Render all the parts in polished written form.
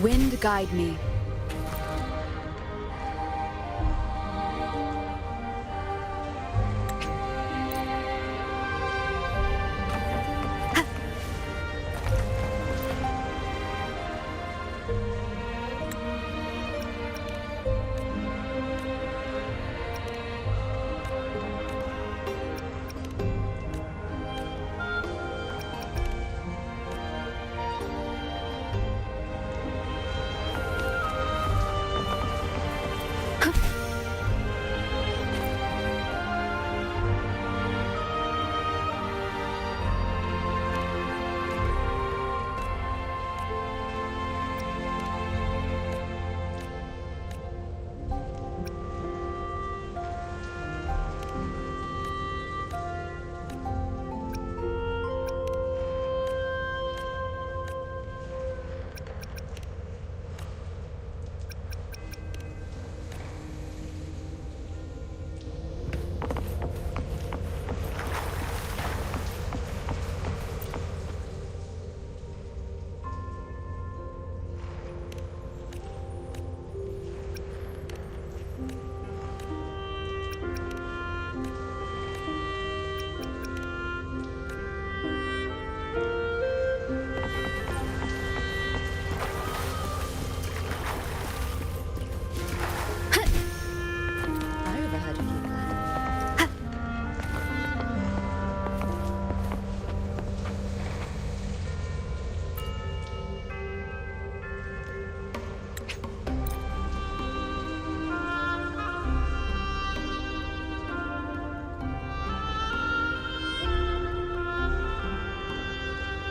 Wind guide me.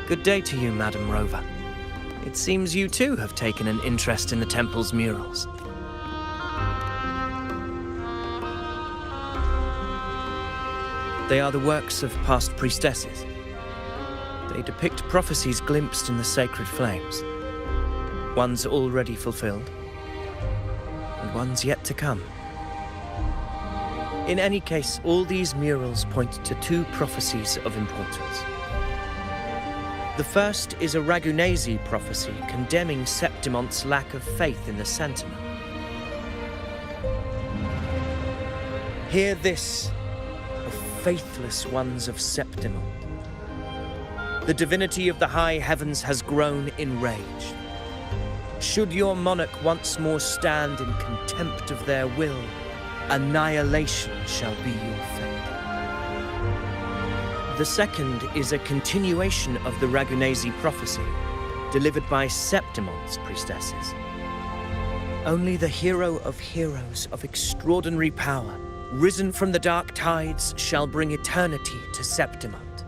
Good day to you, Madam Rover. It seems you too have taken an interest in the temple's murals. They are the works of past priestesses. They depict prophecies glimpsed in the sacred flames. Ones already fulfilled, and ones yet to come. In any case, all these murals point to two prophecies of importance. The first is a Ragunasi prophecy condemning Septimonte's lack of faith in the Sentinel. Hear this, O faithless ones of Septimont. The divinity of the high heavens has grown enraged. Should your monarch once more stand in contempt of their will, annihilation shall be your fate. The second is a continuation of the Ragunasi prophecy, delivered by Septimonte's priestesses. Only the hero of heroes of extraordinary power, risen from the dark tides, shall bring eternity to Septimont.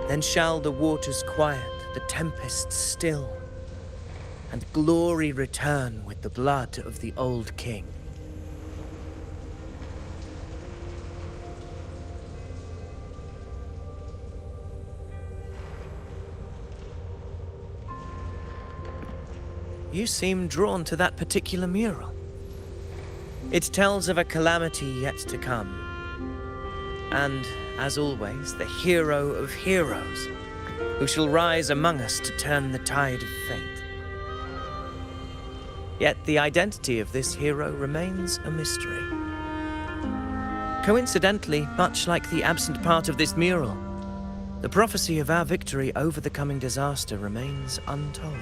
Then shall the waters quiet, the tempests still, and glory return with the blood of the old king. You seem drawn to that particular mural. It tells of a calamity yet to come. And, as always, the hero of heroes, who shall rise among us to turn the tide of fate. Yet the identity of this hero remains a mystery. Coincidentally, much like the absent part of this mural, the prophecy of our victory over the coming disaster remains untold.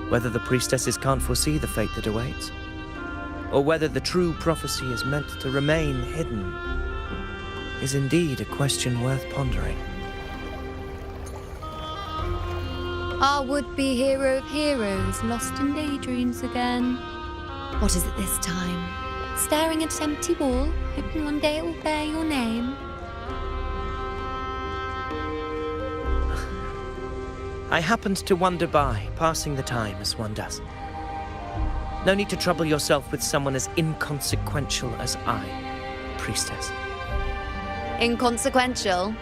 Whether the priestesses can't foresee the fate that awaits, or whether the true prophecy is meant to remain hidden, is indeed a question worth pondering. Our would-be hero of heroes lost in daydreams again. What is it this time? Staring at an empty wall, hoping one day it will bear your name? I happened to wander by, passing the time as one does. No need to trouble yourself with someone as inconsequential as I, priestess. Inconsequential?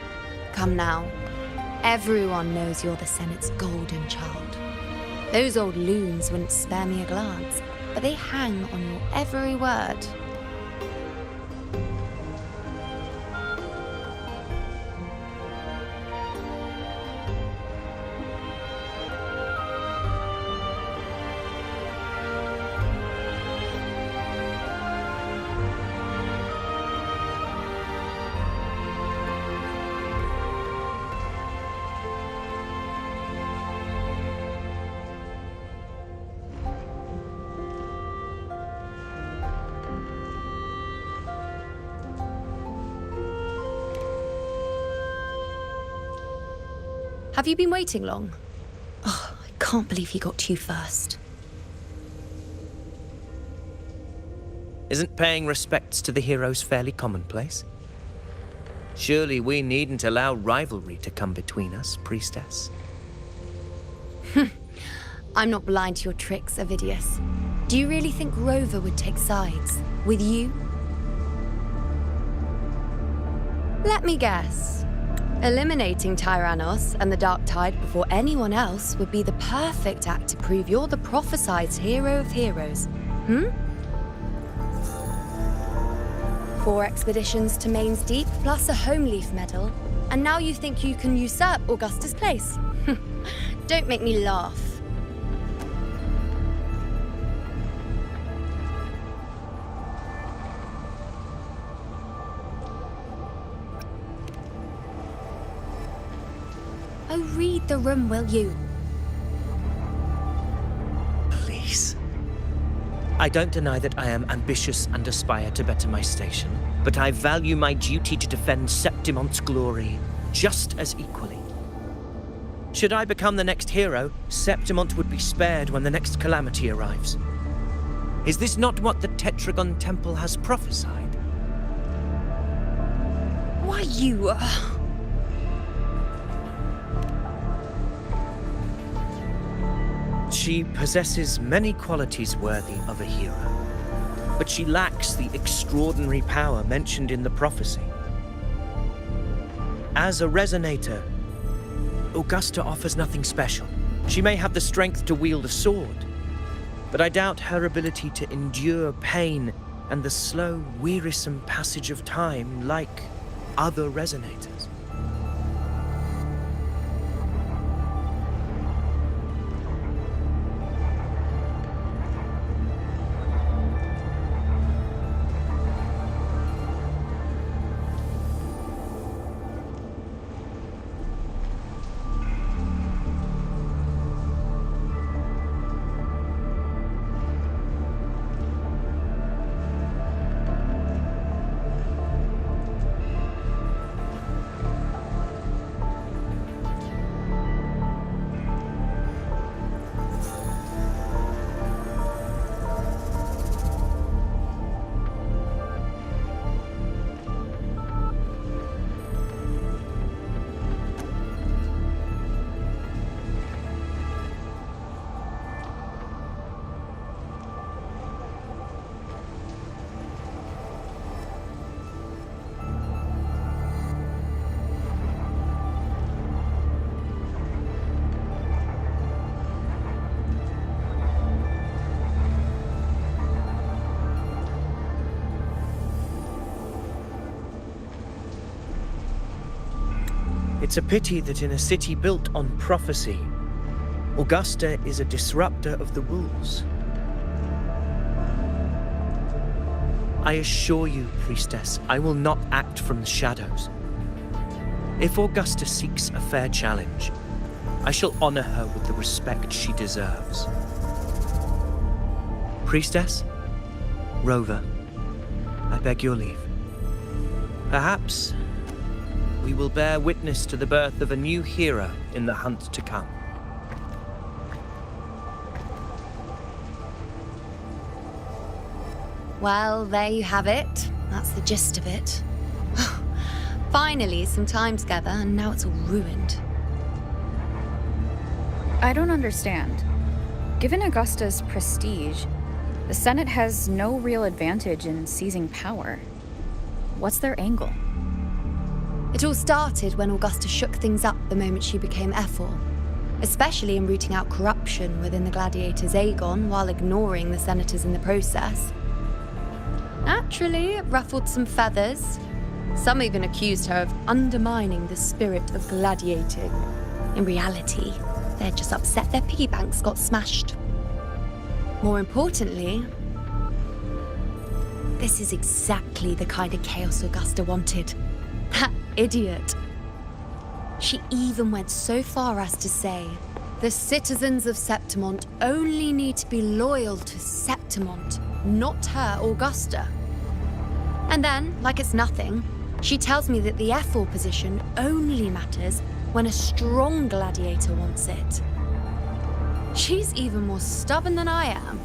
Come now. Everyone knows you're the Senate's golden child. Those old loons wouldn't spare me a glance, but they hang on your every word. Have you been waiting long? Oh, I can't believe he got to you first. Isn't paying respects to the heroes fairly commonplace? Surely we needn't allow rivalry to come between us, priestess. I'm not blind to your tricks, Ovidius. Do you really think Rover would take sides with you? Let me guess. Eliminating Tyrannos and the Dark Tide before anyone else would be the perfect act to prove you're the prophesied hero of heroes. 4 expeditions to Main's Deep, plus a Home Leaf medal, and now you think you can usurp Augusta's place? Don't make me laugh. Oh, read the room, will you? Please. I don't deny that I am ambitious and aspire to better my station, but I value my duty to defend Septimont's glory just as equally. Should I become the next hero, Septimont would be spared when the next calamity arrives. Is this not what the Tetragon Temple has prophesied? Why, you... She possesses many qualities worthy of a hero, but she lacks the extraordinary power mentioned in the prophecy. As a resonator, Augusta offers nothing special. She may have the strength to wield a sword, but I doubt her ability to endure pain and the slow, wearisome passage of time like other resonators. It's a pity that in a city built on prophecy, Augusta is a disruptor of the rules. I assure you, priestess, I will not act from the shadows. If Augusta seeks a fair challenge, I shall honor her with the respect she deserves. Priestess, Rover, I beg your leave. Perhaps we will bear witness to the birth of a new hero in the hunt to come. Well, there you have it. That's the gist of it. Finally, some time together, and now it's all ruined. I don't understand. Given Augusta's prestige, the Senate has no real advantage in seizing power. What's their angle? It all started when Augusta shook things up the moment she became Ephor, especially in rooting out corruption within the gladiators Aegon while ignoring the senators in the process. Naturally, it ruffled some feathers. Some even accused her of undermining the spirit of gladiating. In reality, they're just upset their piggy banks got smashed. More importantly, this is exactly the kind of chaos Augusta wanted. That idiot. She even went so far as to say, the citizens of Septimont only need to be loyal to Septimont, not her, Augusta. And then, like it's nothing, she tells me that the Ephor position only matters when a strong gladiator wants it. She's even more stubborn than I am.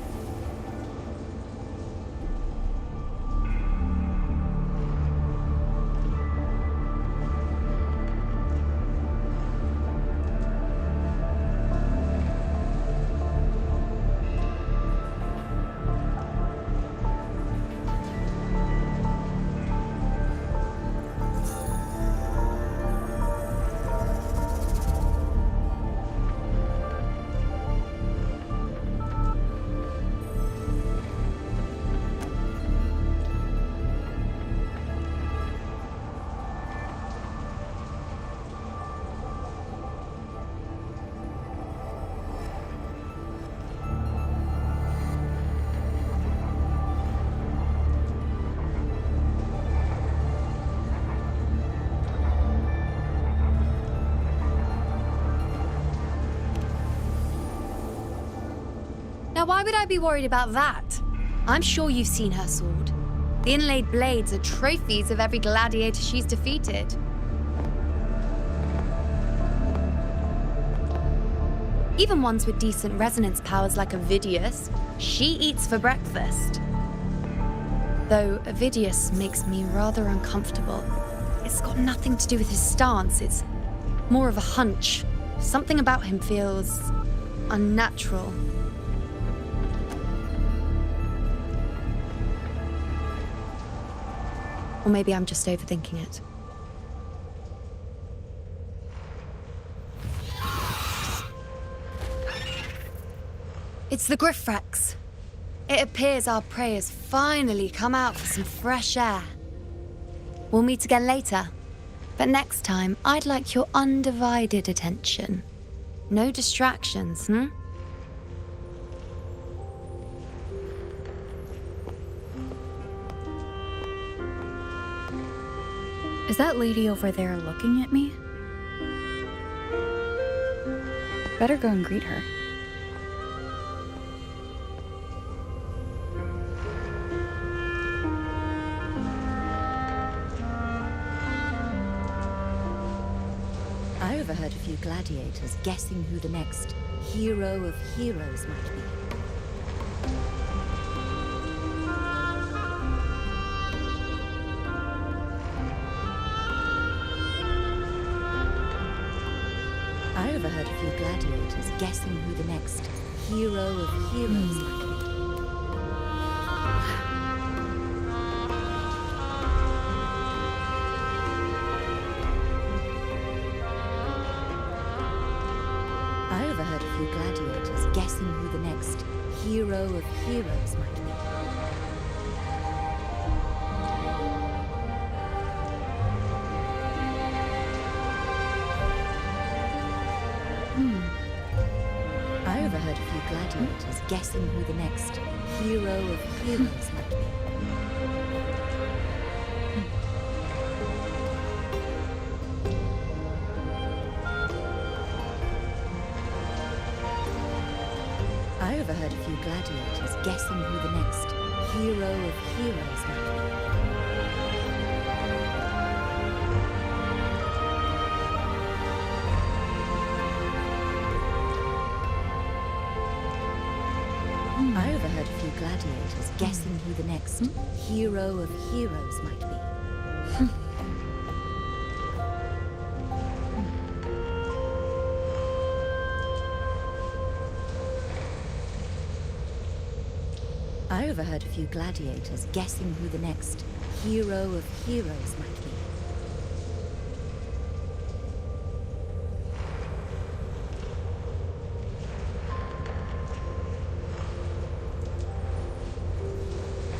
Now, why would I be worried about that? I'm sure you've seen her sword. The inlaid blades are trophies of every gladiator she's defeated. Even ones with decent resonance powers like Ovidius, she eats for breakfast. Though Ovidius makes me rather uncomfortable. It's got nothing to do with his stance, it's more of a hunch. Something about him feels unnatural. Or maybe I'm just overthinking it. It's the Griffrex. It appears our prey has finally come out for some fresh air. We'll meet again later, but next time I'd like your undivided attention. No distractions, Is that lady over there looking at me? Better go and greet her. I overheard a few gladiators guessing who the next hero of heroes might be. I overheard a few gladiators guessing who the next hero of heroes might be. I overheard a few gladiators guessing who the next hero of heroes might be. I overheard a few gladiators guessing who the next hero of heroes might be. I overheard a few gladiators guessing who the next hero of heroes might be. I overheard a few gladiators guessing who the next hero of heroes might be. I overheard a few gladiators guessing who the next hero of heroes might be.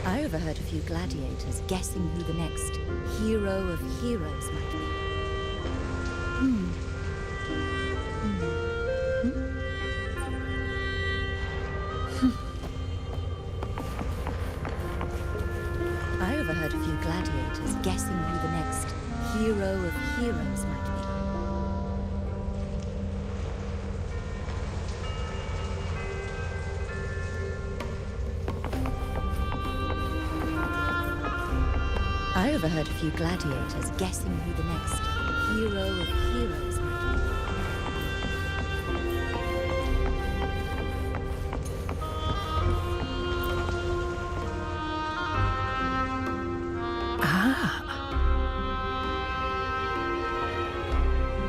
I overheard a few gladiators guessing who the next hero of heroes might be. I overheard a few gladiators guessing who the next hero of heroes might be. I overheard a few gladiators guessing who the next hero of heroes might be.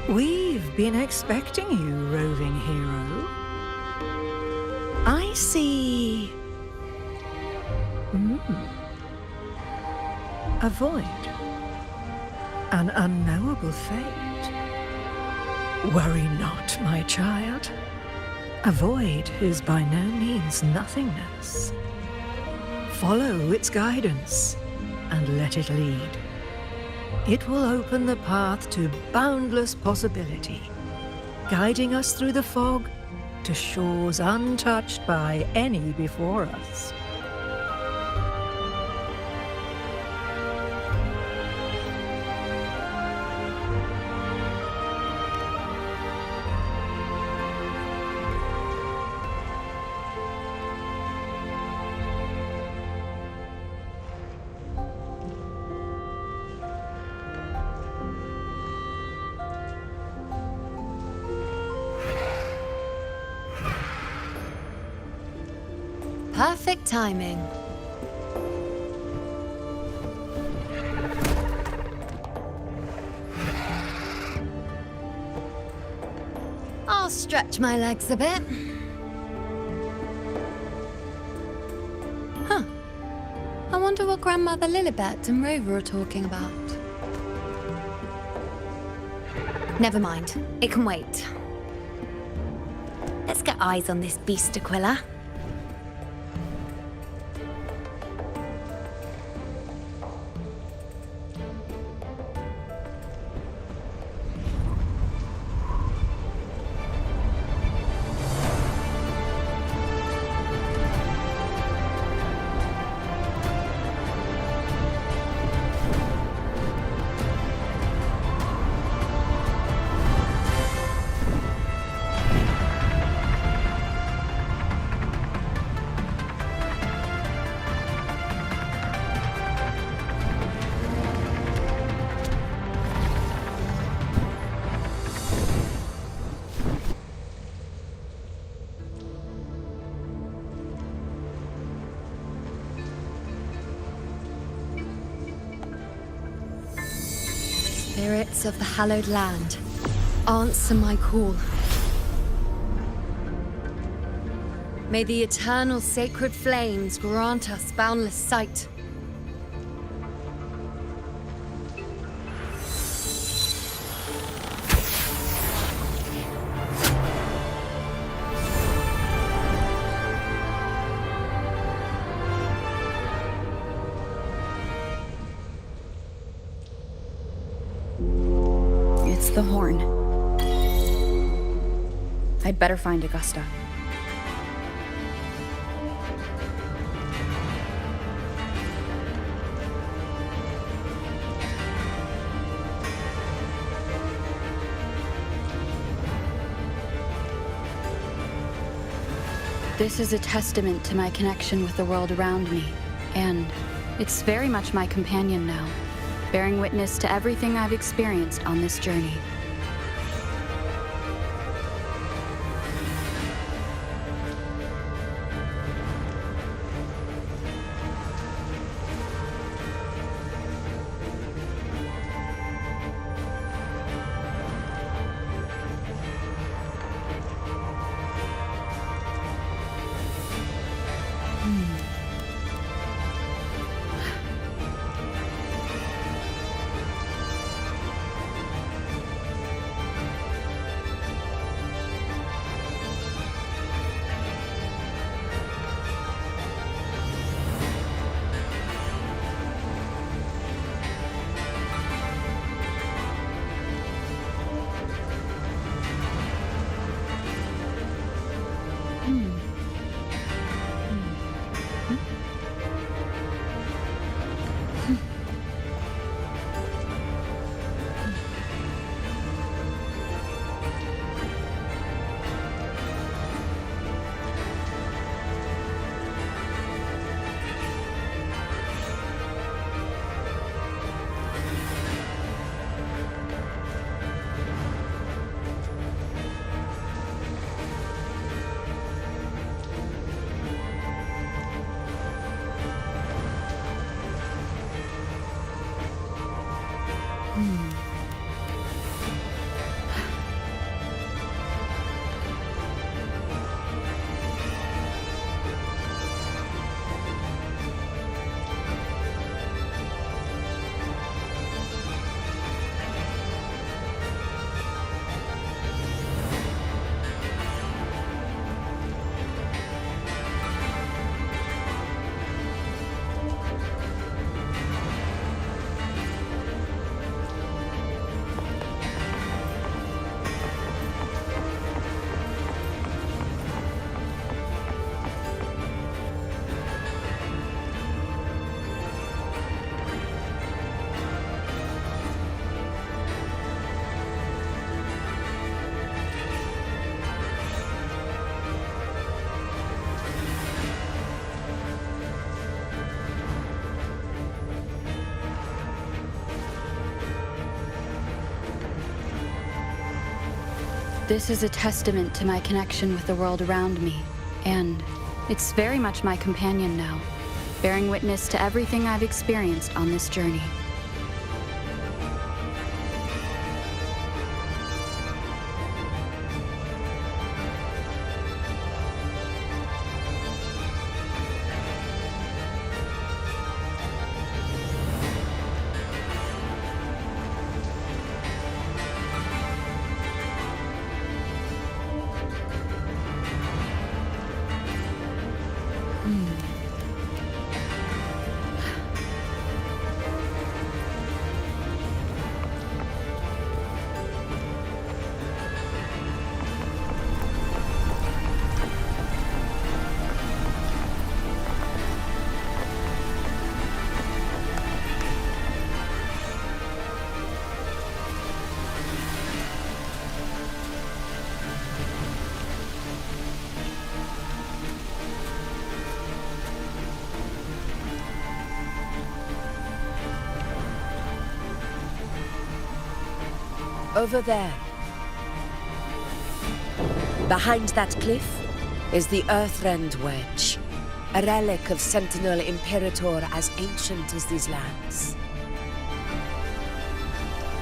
We've been expecting you, roving hero. I see... a void. An unknowable fate. Worry not, my child. A void is by no means nothingness. Follow its guidance and let it lead. It will open the path to boundless possibility, guiding us through the fog to shores untouched by any before us. Perfect timing. I'll stretch my legs a bit. Huh. I wonder what Grandmother Lilibet and Rover are talking about. Never mind. It can wait. Let's get eyes on this beast, Aquila. Spirits of the hallowed land, answer my call. May the eternal sacred flames grant us boundless sight. It's the horn. I'd better find Augusta. This is a testament to my connection with the world around me, and it's very much my companion now, bearing witness to everything I've experienced on this journey. This is a testament to my connection with the world around me, and it's very much my companion now, bearing witness to everything I've experienced on this journey. Over there. Behind that cliff is the Earthrend Wedge, a relic of Sentinel Imperator as ancient as these lands.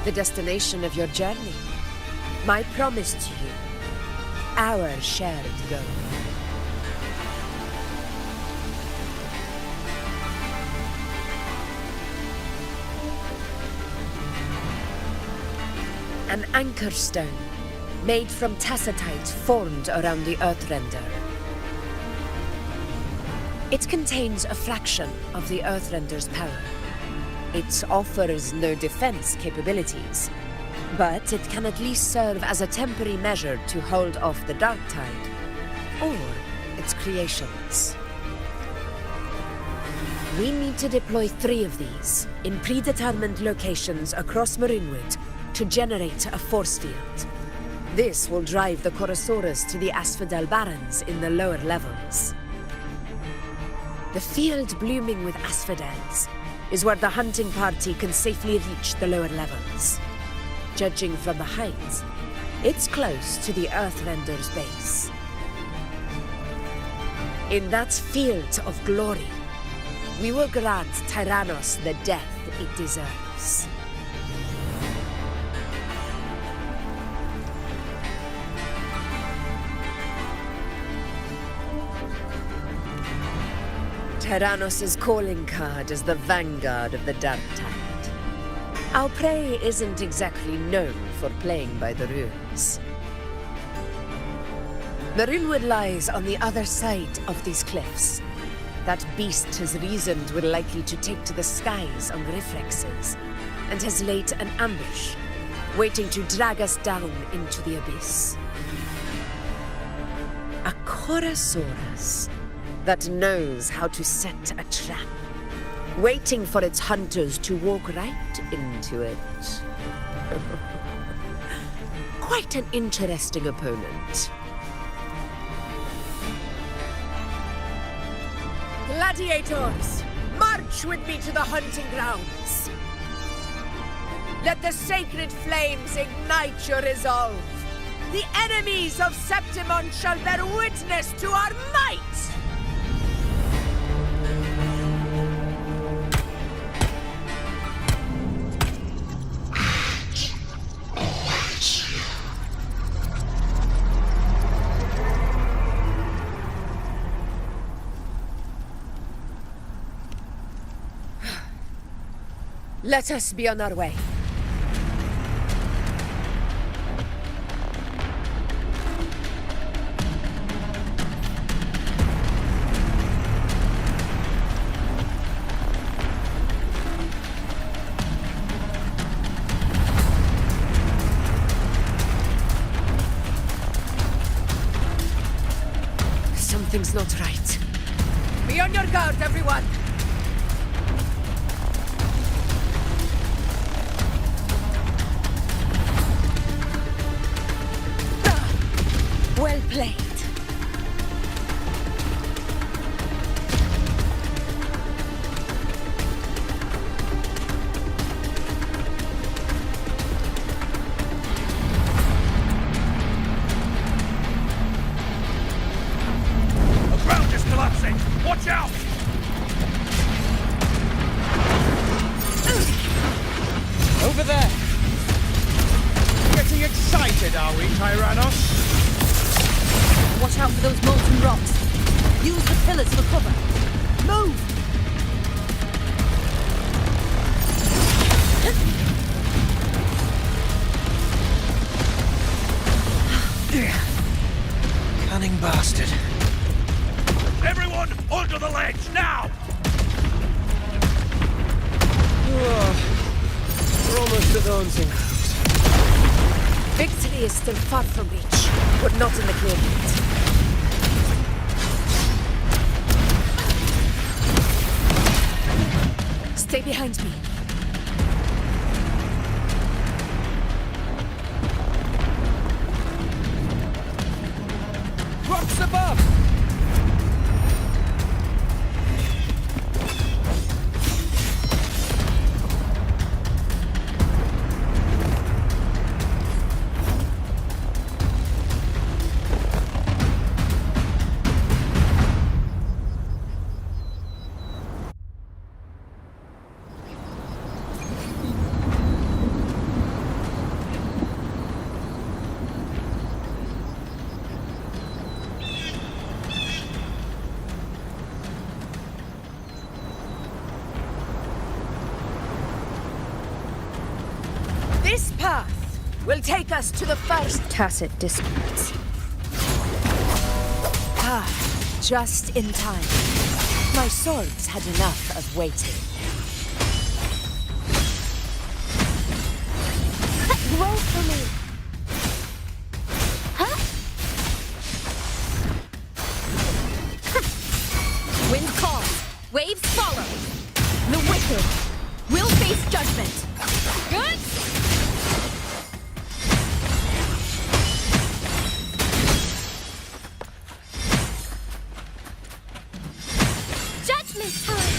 The destination of your journey, my promise to you, our shared goal. An anchor stone, made from tacitite formed around the Earthrender. It contains a fraction of the Earthrender's power. It offers no defense capabilities, but it can at least serve as a temporary measure to hold off the dark tide, or its creations. We need to deploy 3 of these in predetermined locations across Marinwood to generate a force field. This will drive the Chorosaurus to the Asphodel Barrens in the lower levels. The field blooming with asphodels is where the hunting party can safely reach the lower levels. Judging from the height, it's close to the Earthrender's base. In that field of glory, we will grant Tyrannos the death it deserves. Tyrannos' calling card is the vanguard of the Dark Tide. Our prey isn't exactly known for playing by the rules. Marinwood lies on the other side of these cliffs. That beast has reasoned we're likely to take to the skies on reflexes, and has laid an ambush, waiting to drag us down into the abyss. A Chorosaurus that knows how to set a trap, waiting for its hunters to walk right into it. Quite an interesting opponent. Gladiators, march with me to the hunting grounds. Let the sacred flames ignite your resolve. The enemies of Septimon shall bear witness to our might! Let us be on our way. Something's not right. Be on your guard, everyone! Well played. it! Watch out! Over there! Getting excited, are we, Tyrannos? Watch out for those molten rocks. Use the pillars for cover. Move! Cunning bastard. Everyone, onto the ledge, now! We're almost at the hunting grounds. Victory is still far from reach, but not in the clear yet. Stay behind me. Rocks above! This path will take us to the first. Tacit disputes. Ah, just in time. My swords had enough of waiting. Roll for me. Wind calls, waves follow. The wicked will face judgment. Good? Judgment time.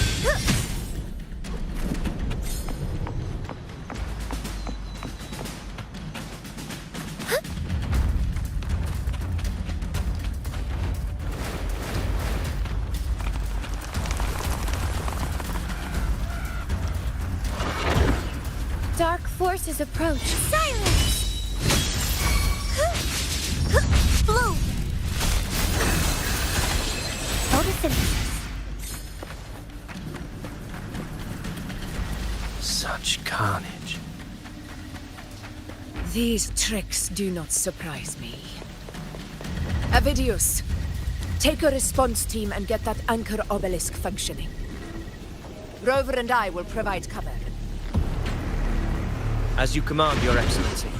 Dark forces approach. Silence! Blue! Photosynthesis. Such carnage. These tricks do not surprise me. Avidius, take a response team and get that anchor obelisk functioning. Rover and I will provide cover. As you command, Your Excellency.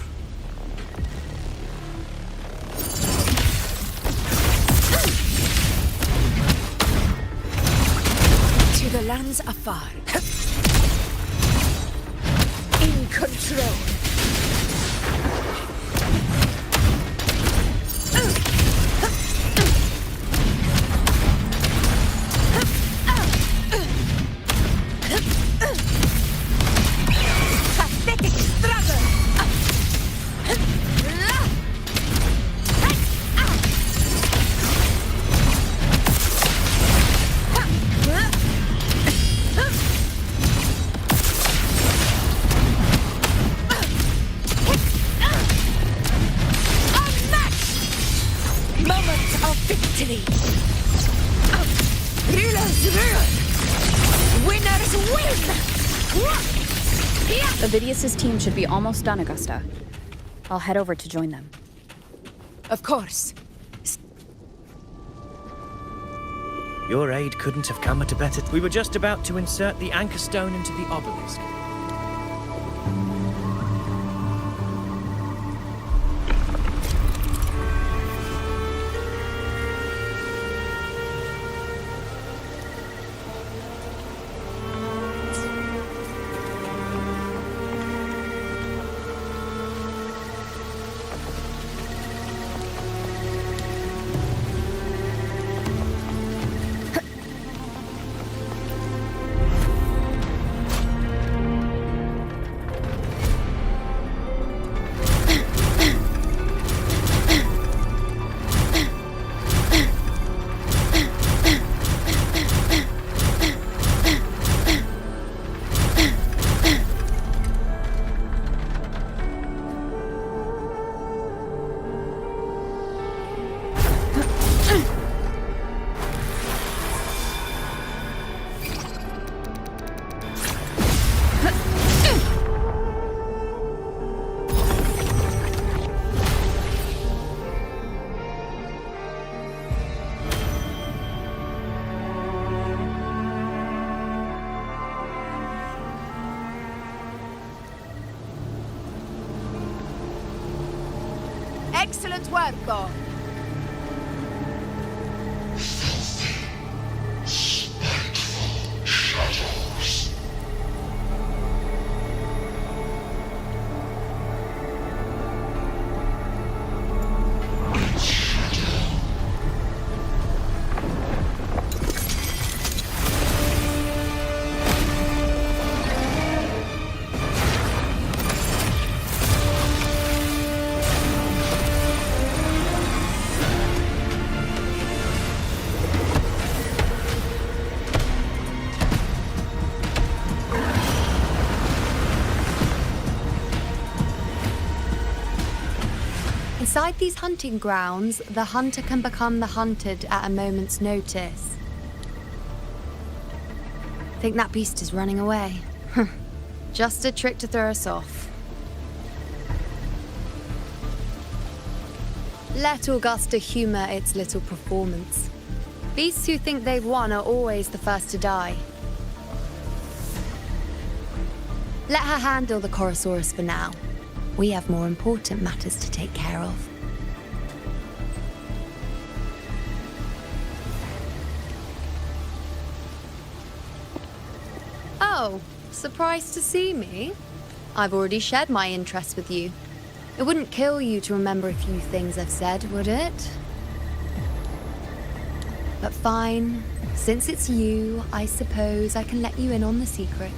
To the lands afar. In control. Pathetic struggle. Moment of victory! Rulers rule! Winners win! Avidius's team should be almost done, Augusta. I'll head over to join them. Of course. Your aid couldn't have come at a better... We were just about to insert the anchor stone into the obelisk. Excellent work, God. Inside these hunting grounds, the hunter can become the hunted at a moment's notice. Think that beast is running away? Just a trick to throw us off. Let Augusta humor its little performance. Beasts who think they've won are always the first to die. Let her handle the Chorosaurus for now. We have more important matters to take care of. Oh, surprised to see me? I've already shared my interest with you. It wouldn't kill you to remember a few things I've said, would it? But fine. Since it's you, I suppose I can let you in on the secret.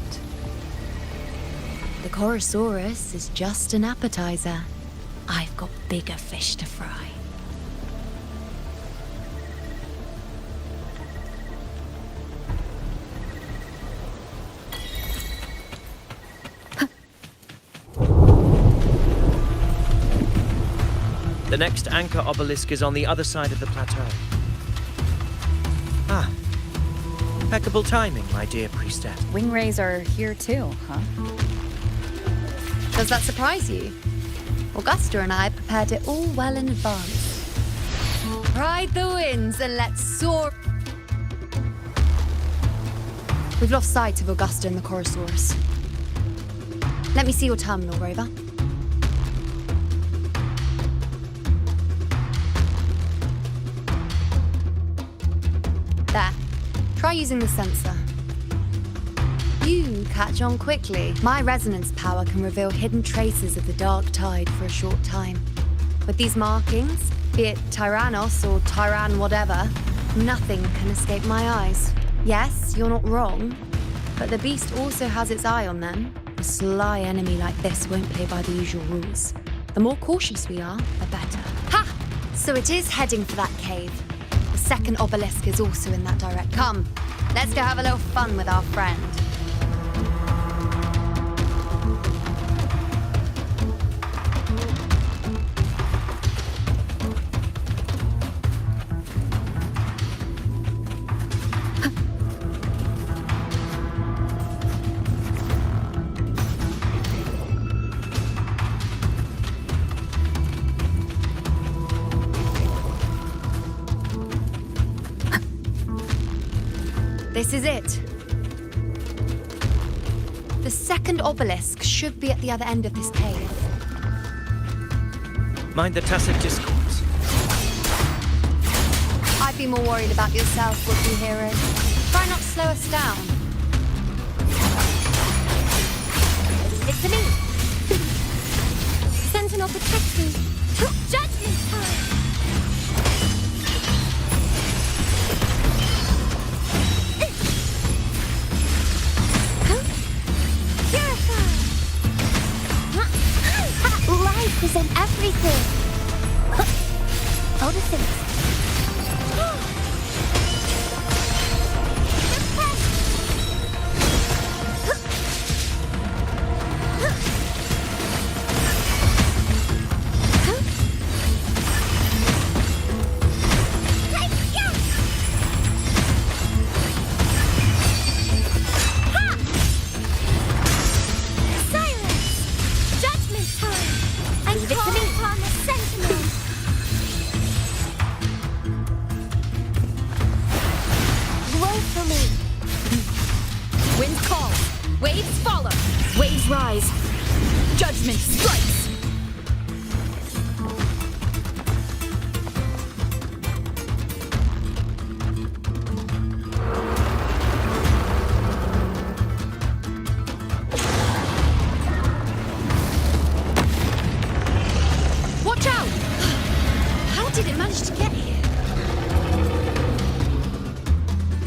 The Chorosaurus is just an appetizer. I've got bigger fish to fry. The next anchor obelisk is on the other side of the plateau. Ah. Impeccable timing, my dear priestess. Wingrays are here too, huh? Does that surprise you? Augusta and I prepared it all well in advance. Ride the winds and let's soar. We've lost sight of Augusta and the Chorosaurus. Let me see your terminal, Rover. There. Try using the sensor. You catch on quickly. My resonance power can reveal hidden traces of the dark tide for a short time. With these markings, be it Tyrannos or Tyran whatever, nothing can escape my eyes. Yes, you're not wrong, but the beast also has its eye on them. A sly enemy like this won't play by the usual rules. The more cautious we are, the better. Ha! So it is heading for that cave. The second obelisk is also in that direction. Come, let's go have a little fun with our friend. This is it. The second obelisk should be at the other end of this cave. Mind the tacit discourse. I'd be more worried about yourself, would-be hero. Try not to slow us down. It's me. Sentinel protect me. Judgment time. Life is in everything. All the things.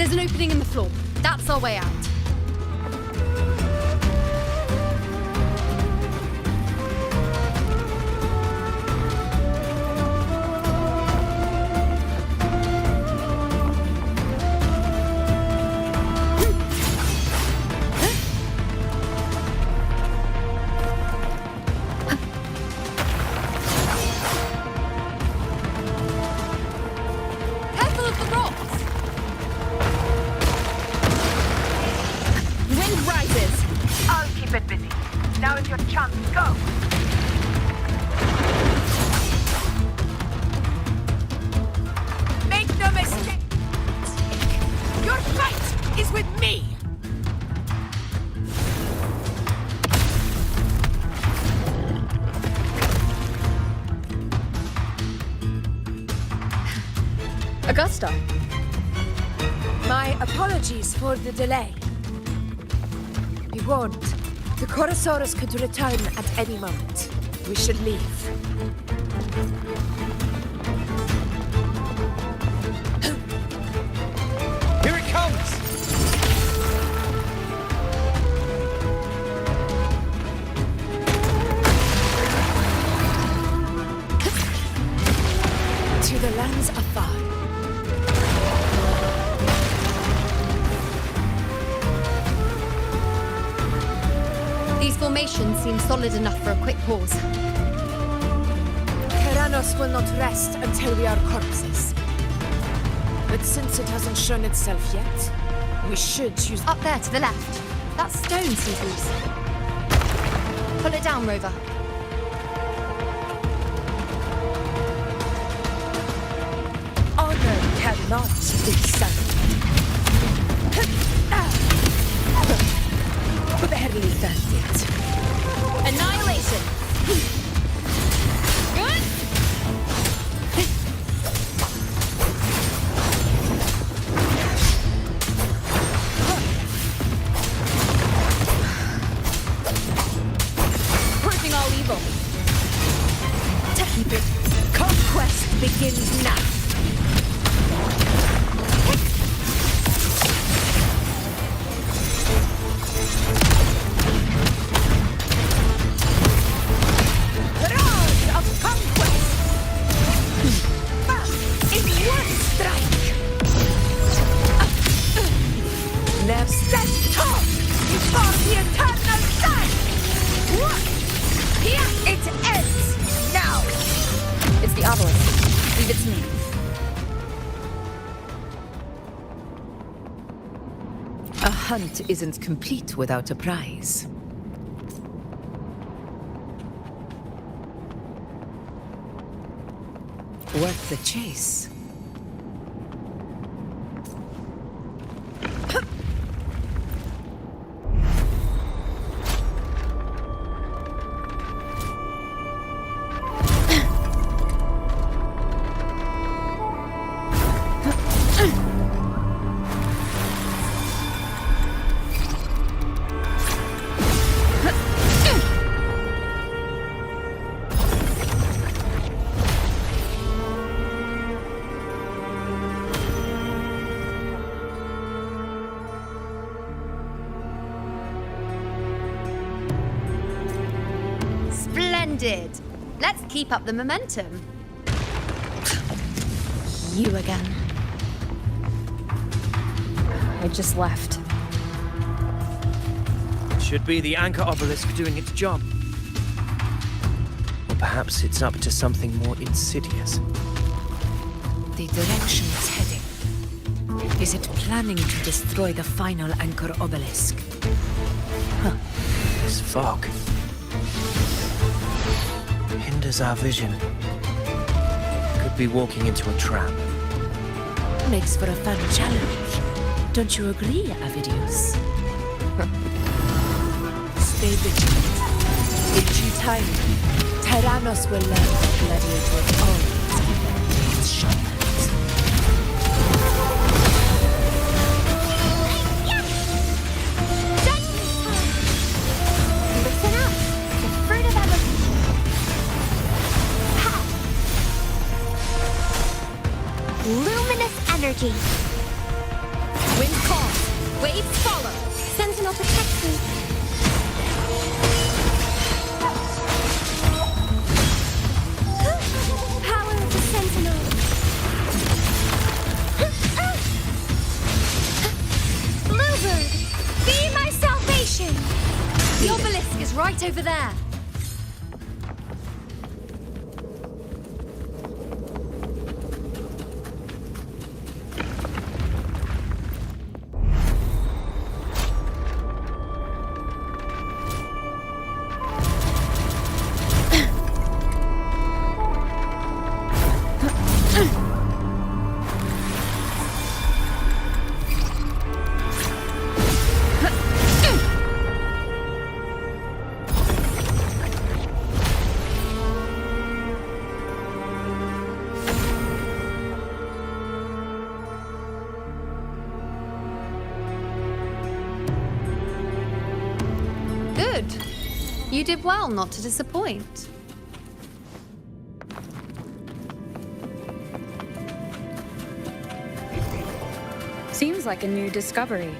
There's an opening in the floor. That's our way out. Careful of the rocks! Wind rises. I'll keep it busy. Now is your chance. Go! Make no mistake! Your fight is with me! Augusta. My apologies for the delay. Be warned, the Chorosaurus could return at any moment. We should leave. Here it comes! To the lands afar. These formations seem solid enough for a quick pause. Tyrannos will not rest until we are corpses. But since it hasn't shown itself yet, we should use... Up there to the left. That stone seems loose. Pull it down, Rover. Honor cannot be sunk. Barely felt it. Annihilation. Good. Purging all evil. To keep it, conquest begins now. Rod of conquest! In one strike! Now stand tall before the eternal sun! Here it ends now! It's the obelisk. Leave it to me. A hunt isn't complete without a prize. Worth the chase. Splendid. Let's keep up the momentum. You again. I just left. Should be the anchor obelisk doing its job. Or perhaps it's up to something more insidious. The direction it's heading. Is it planning to destroy the final anchor obelisk? This fog hinders our vision. Could be walking into a trap. Makes for a fun challenge. Don't you agree, Avidius? Stay vigilant. In due time, Tyrannos will learn to gladiate with all its sharpness. Listen up. The fruit of evolution. Ha! Luminous energy. right over there. Good. You did well not to disappoint. Seems like a new discovery.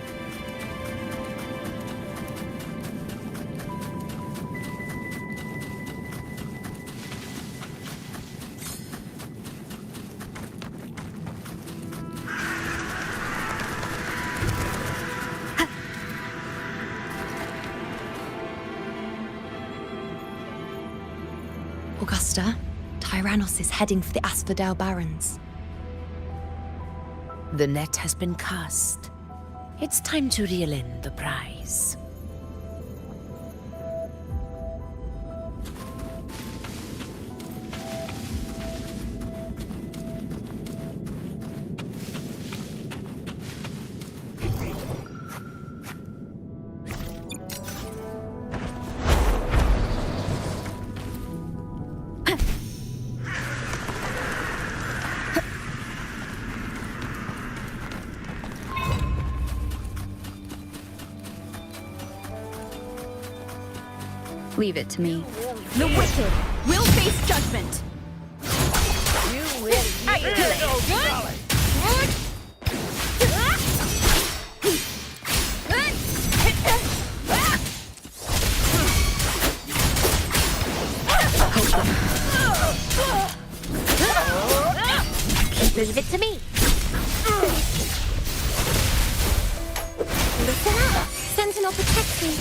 Augusta, Tyrannos is heading for the Asphodel Barrens. The net has been cast. It's time to reel in the prize. Leave it to me. The wicked will face judgment. You will. Leave it to me. Listen up. Sentinel protect me.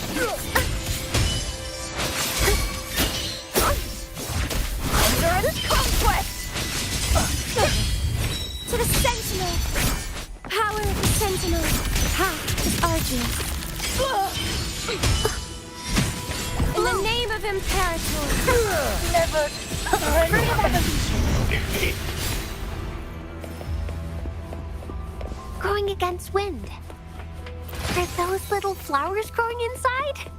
To the Sentinel! Power of the Sentinel! Path is arduous. In the name of Imperator! Never evolution. Growing against wind. Are those little flowers growing inside?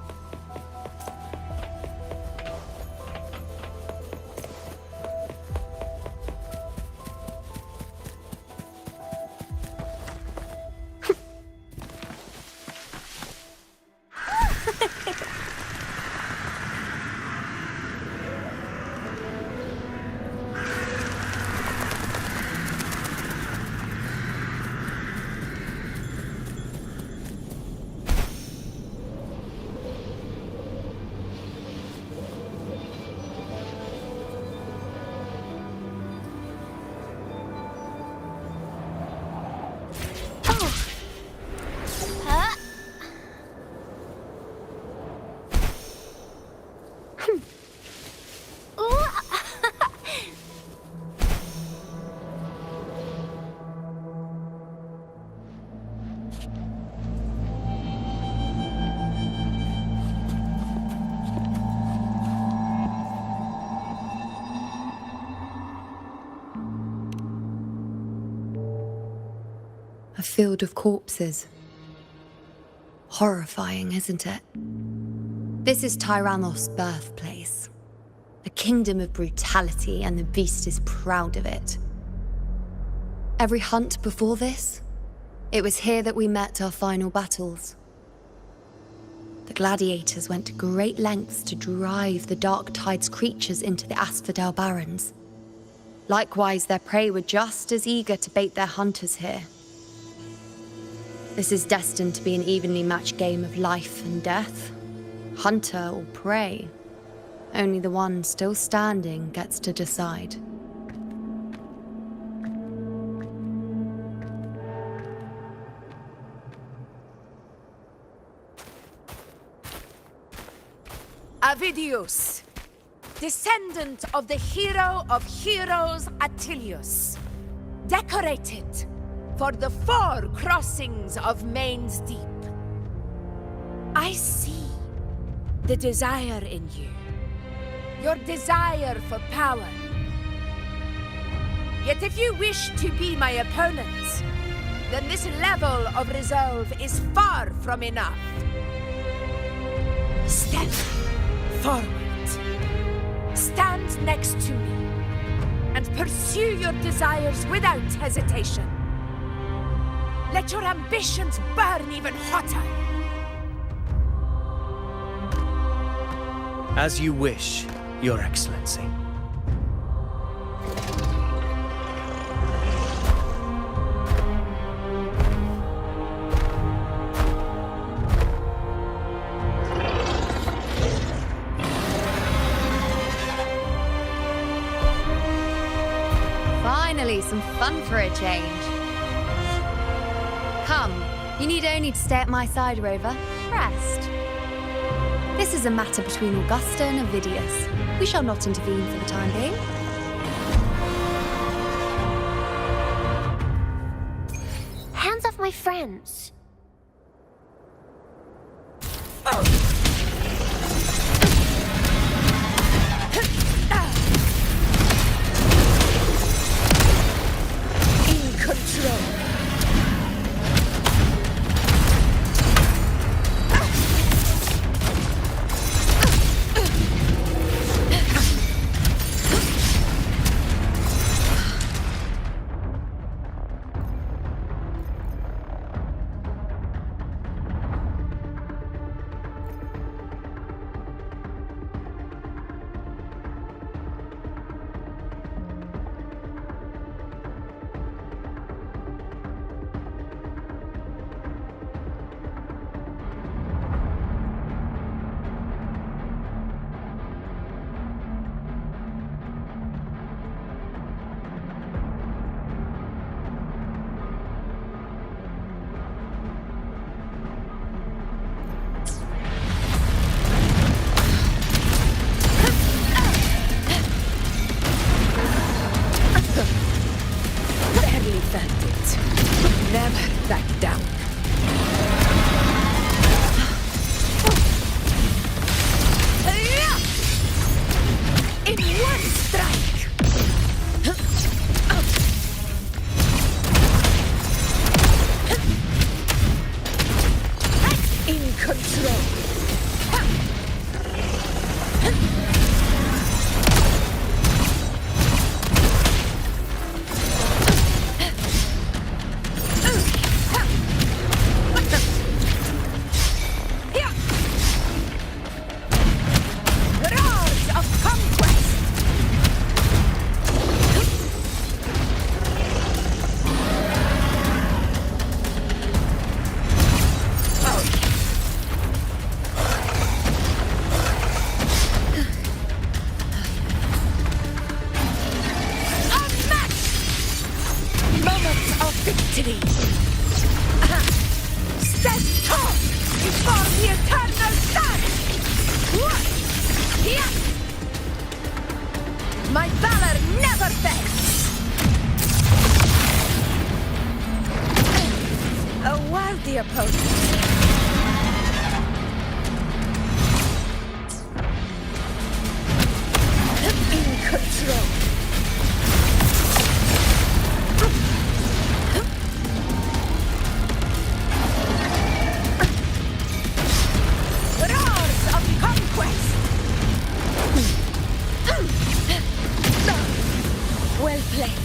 A field of corpses. Horrifying, isn't it? This is Tyrannos' birthplace. A kingdom of brutality, and the beast is proud of it. Every hunt before this, it was here that we met our final battles. The gladiators went to great lengths to drive the Dark Tide's creatures into the Asphodel Barrens. Likewise, their prey were just as eager to bait their hunters here. This is destined to be an evenly matched game of life and death. Hunter or prey. Only the one still standing gets to decide. Avidius, descendant of the hero of heroes Attilius, decorated for the 4 crossings of Main's Deep. I see the desire in you, your desire for power. Yet if you wish to be my opponent, then this level of resolve is far from enough. Step forward. Stand next to me and pursue your desires without hesitation. Let your ambitions burn even hotter. As you wish, Your Excellency. Finally, some fun for a change. Come, you need only to stay at my side, Rover. Rest. This is a matter between Augusta and Avidius. We shall not intervene for the time being. Hands off my friends. In control. My valor never fails! A worthy opponent. In control. Roars of conquest! Well played.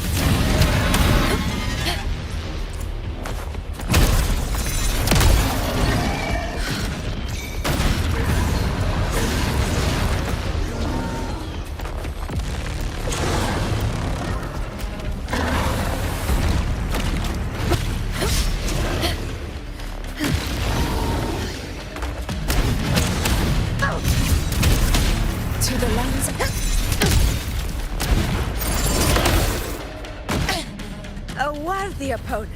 To the lands. A worthy opponent.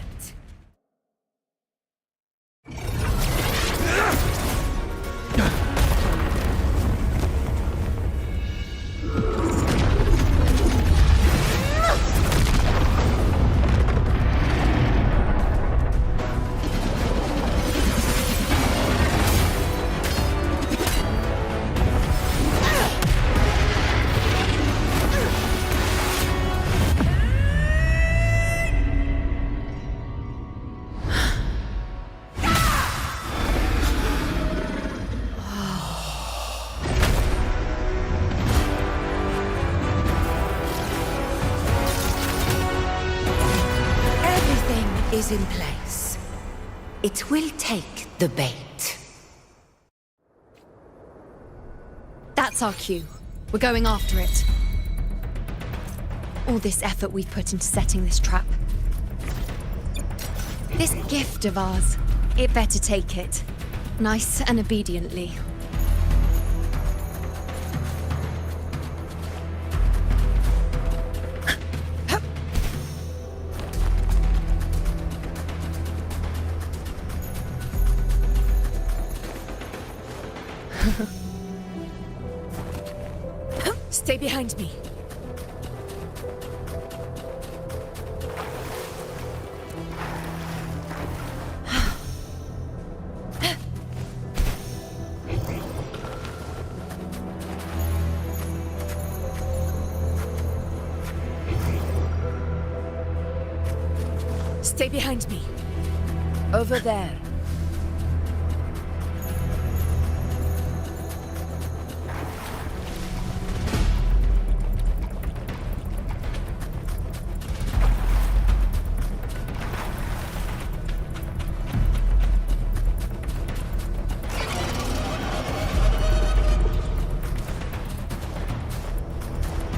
is in place. It will take the bait. That's our cue. We're going after it. All this effort we've put into setting this trap. This gift of ours, it better take it. Nice and obediently. Stay behind me. Stay behind me. Over there.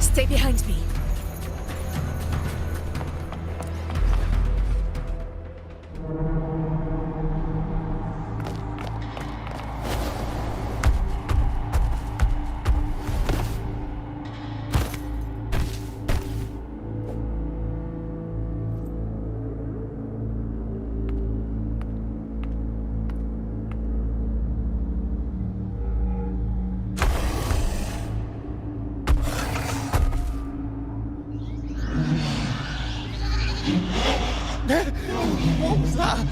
Stay behind me. What was that?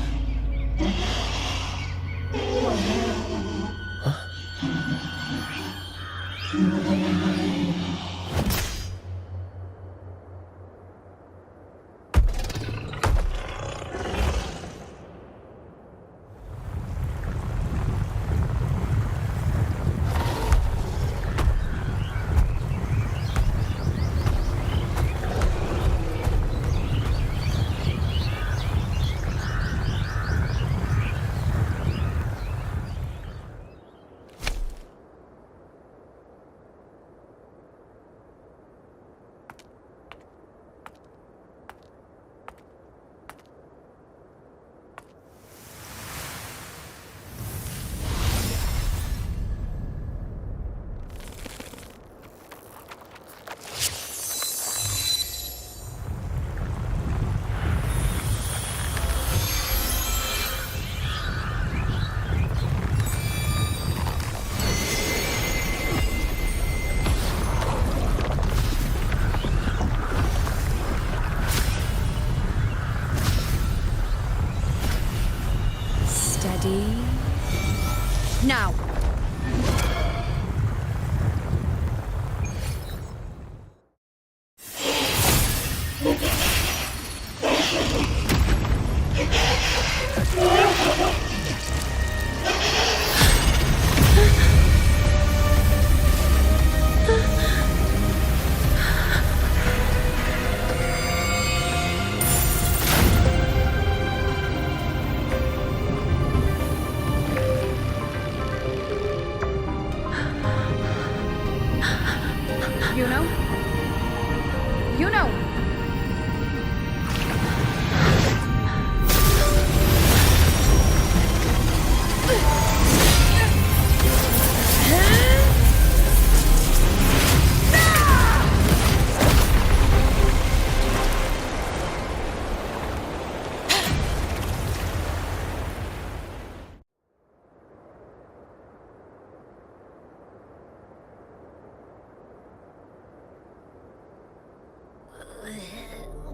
Now!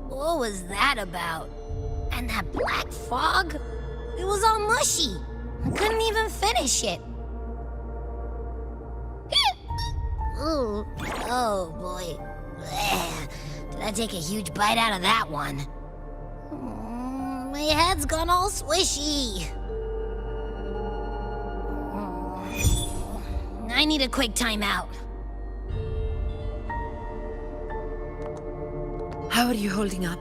What was that about? And that black fog? It was all mushy. I couldn't even finish it. Ooh, oh boy. Did I take a huge bite out of that one? My head's gone all swishy. I need a quick timeout. How are you holding up?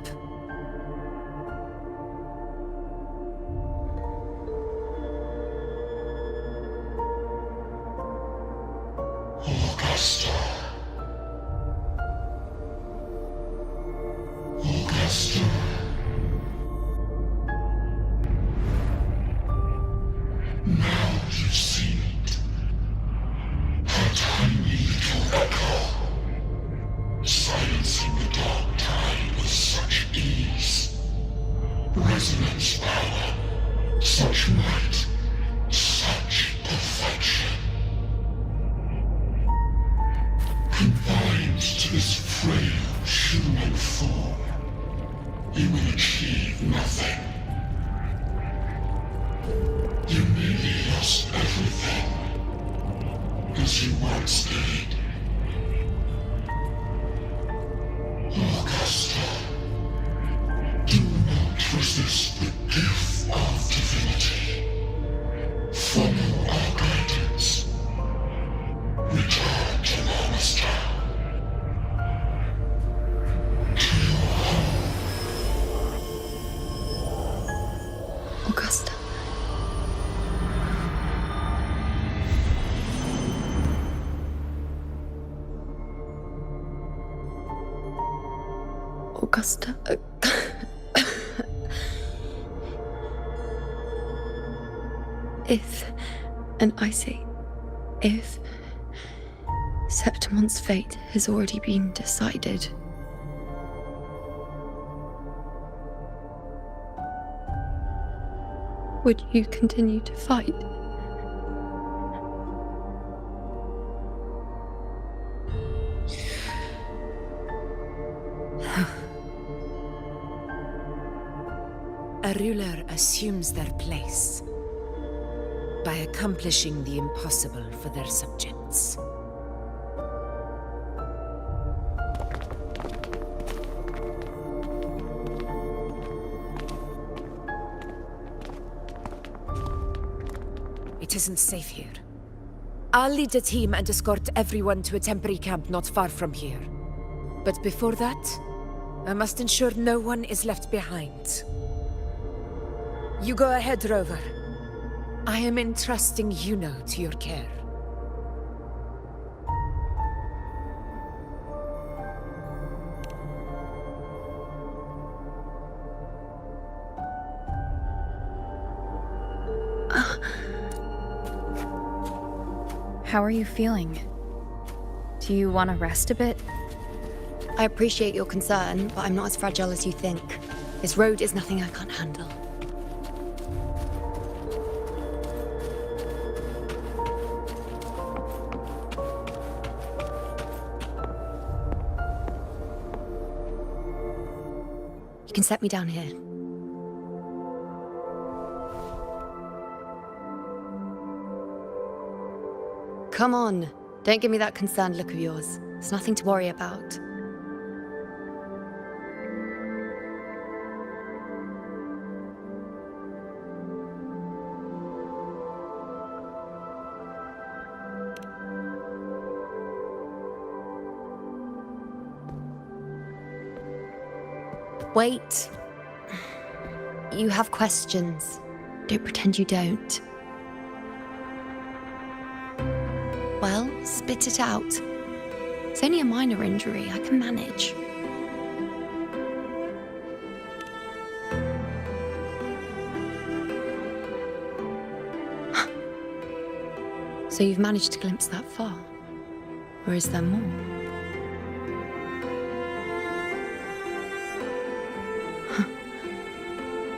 lost everything, as you once did. Augusta, do not resist the gift of divinity. Follow our guidance. Return to Rinascita. To your home. Augusta. Augusta. If, and I say, if Septimon's fate has already been decided, would you continue to fight? A ruler assumes their place by accomplishing the impossible for their subjects. It isn't safe here. I'll lead a team and escort everyone to a temporary camp not far from here. But before that, I must ensure no one is left behind. You go ahead, Rover. I am entrusting Yuno to your care. How are you feeling? Do you want to rest a bit? I appreciate your concern, but I'm not as fragile as you think. This road is nothing I can't handle. You can set me down here. Come on, don't give me that concerned look of yours. There's nothing to worry about. Wait. You have questions. Don't pretend you don't. Well, spit it out. It's only a minor injury. I can manage. So you've managed to glimpse that far? Or is there more?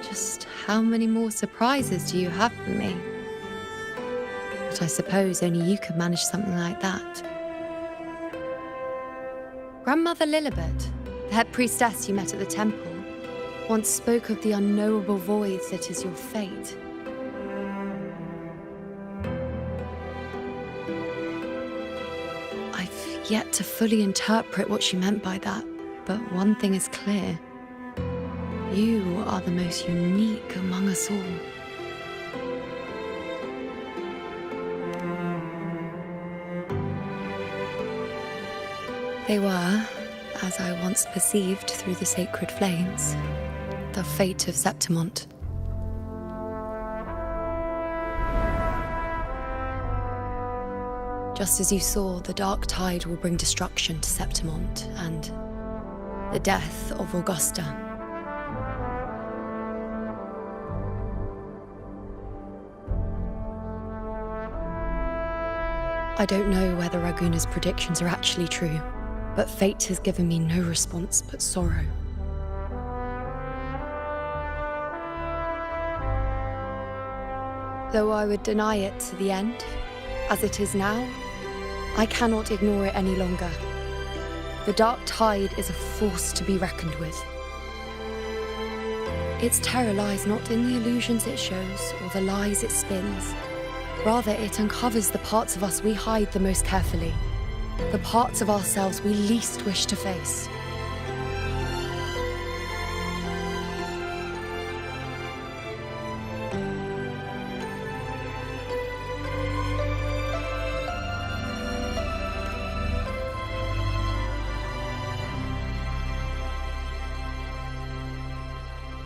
Just how many more surprises do you have for me? But I suppose only you could manage something like that. Grandmother Lilibet, the head priestess you met at the temple, once spoke of the unknowable void that is your fate. I've yet to fully interpret what she meant by that, but one thing is clear. You are the most unique among us all. They were, as I once perceived through the sacred flames, the fate of Septimont. Just as you saw, the dark tide will bring destruction to Septimont and the death of Augusta. I don't know whether Raguna's predictions are actually true, but fate has given me no response but sorrow. Though I would deny it to the end, as it is now, I cannot ignore it any longer. The dark tide is a force to be reckoned with. Its terror lies not in the illusions it shows or the lies it spins, Rather, it uncovers the parts of us we hide the most carefully, the parts of ourselves we least wish to face.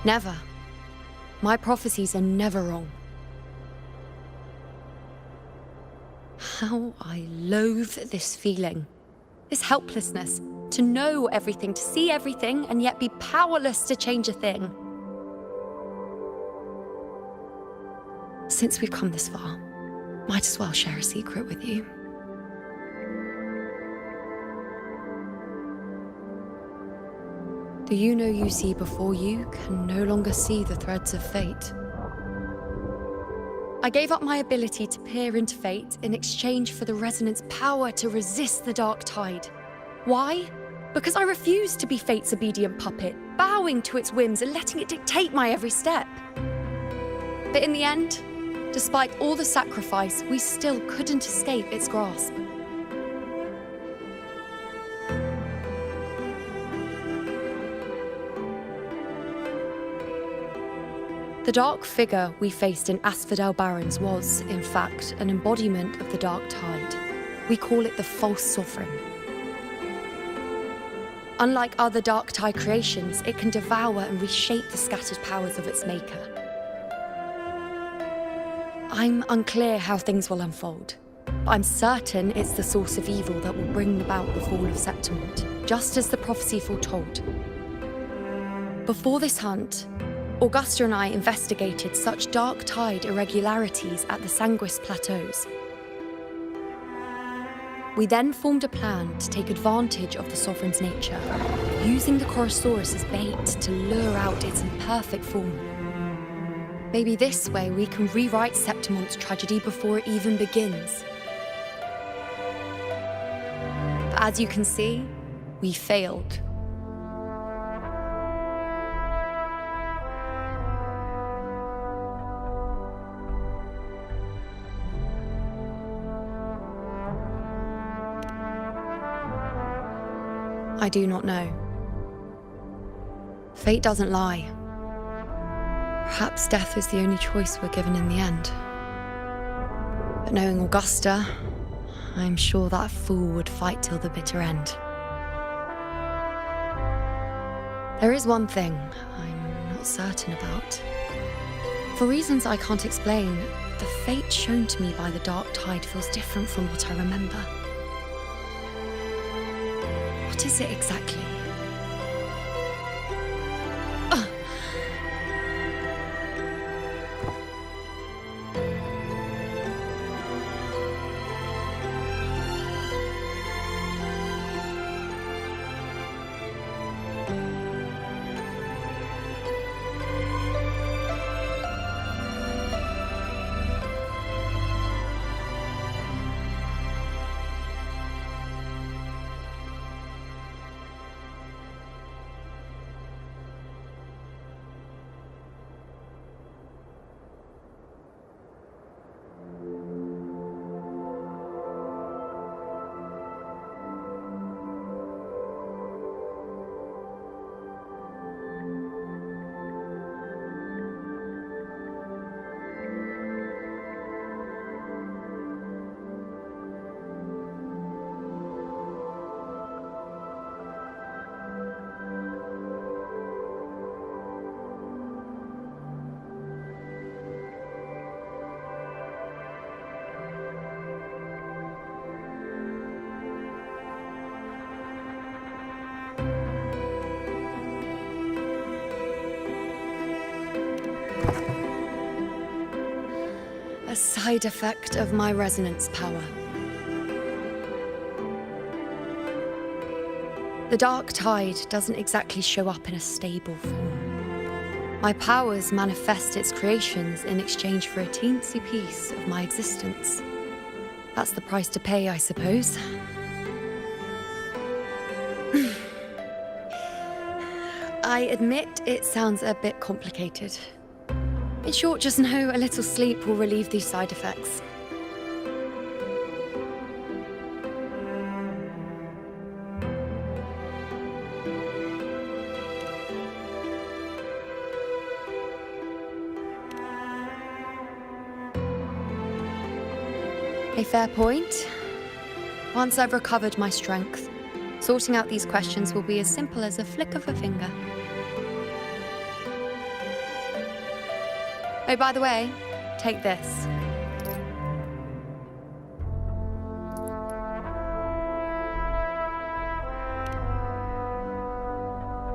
Never. My prophecies are never wrong. How I loathe this feeling. This helplessness. To know everything, to see everything, and yet be powerless to change a thing. Since we've come this far, might as well share a secret with you. The you see before you can no longer see the threads of fate. I gave up my ability to peer into fate in exchange for the resonance power to resist the dark tide. Why? Because I refused to be fate's obedient puppet, bowing to its whims and letting it dictate my every step. But in the end, despite all the sacrifice, we still couldn't escape its grasp. The dark figure we faced in Asphodel Barrens was, in fact, an embodiment of the dark tide. We call it the false sovereign. Unlike other dark tide creations, it can devour and reshape the scattered powers of its maker. I'm unclear how things will unfold, but I'm certain it's the source of evil that will bring about the fall of Septimont, just as the prophecy foretold. Before this hunt, Augusta and I investigated such dark tide irregularities at the Sanguis Plateaus. We then formed a plan to take advantage of the Sovereign's nature, using the Chorosaurus as bait to lure out its imperfect form. Maybe this way we can rewrite Septimont's tragedy before it even begins. But as you can see, we failed. I do not know. Fate doesn't lie. Perhaps death is the only choice we're given in the end. But knowing Augusta, I'm sure that fool would fight till the bitter end. There is one thing I'm not certain about. For reasons I can't explain, the fate shown to me by the dark tide feels different from what I remember. What is it exactly? A side effect of my resonance power. The dark tide doesn't exactly show up in a stable form. My powers manifest its creations in exchange for a teensy piece of my existence. That's the price to pay, I suppose. I admit it sounds a bit complicated. In short, just know a little sleep will relieve these side effects. A fair point. Once I've recovered my strength, sorting out these questions will be as simple as a flick of a finger. Oh, by the way, take this.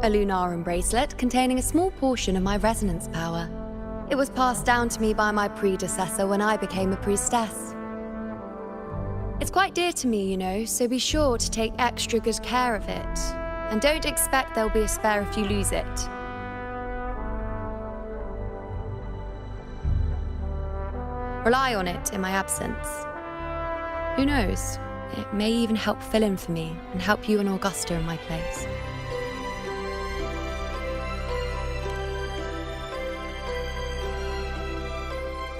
A Lunarum bracelet containing a small portion of my resonance power. It was passed down to me by my predecessor when I became a priestess. It's quite dear to me, you know, so be sure to take extra good care of it. And don't expect there'll be a spare if you lose it. Rely on it in my absence. Who knows? It may even help fill in for me and help you and Augusta in my place.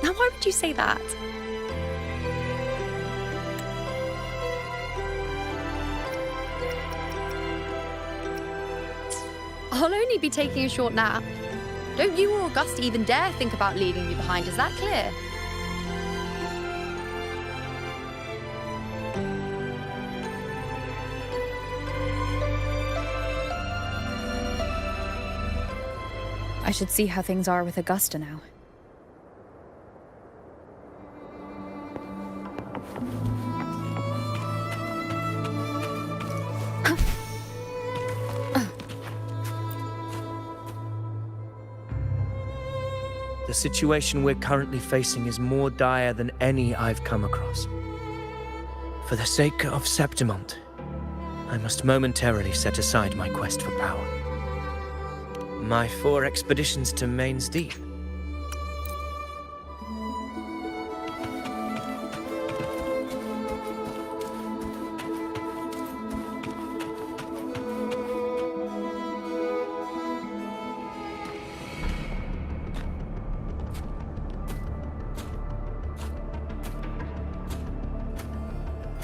Now, why would you say that? I'll only be taking a short nap. Don't you or Augusta even dare think about leaving me behind, is that clear? I should see how things are with Augusta now. The situation we're currently facing is more dire than any I've come across. For the sake of Septimont, I must momentarily set aside my quest for power. My 4 expeditions to Main's Deep.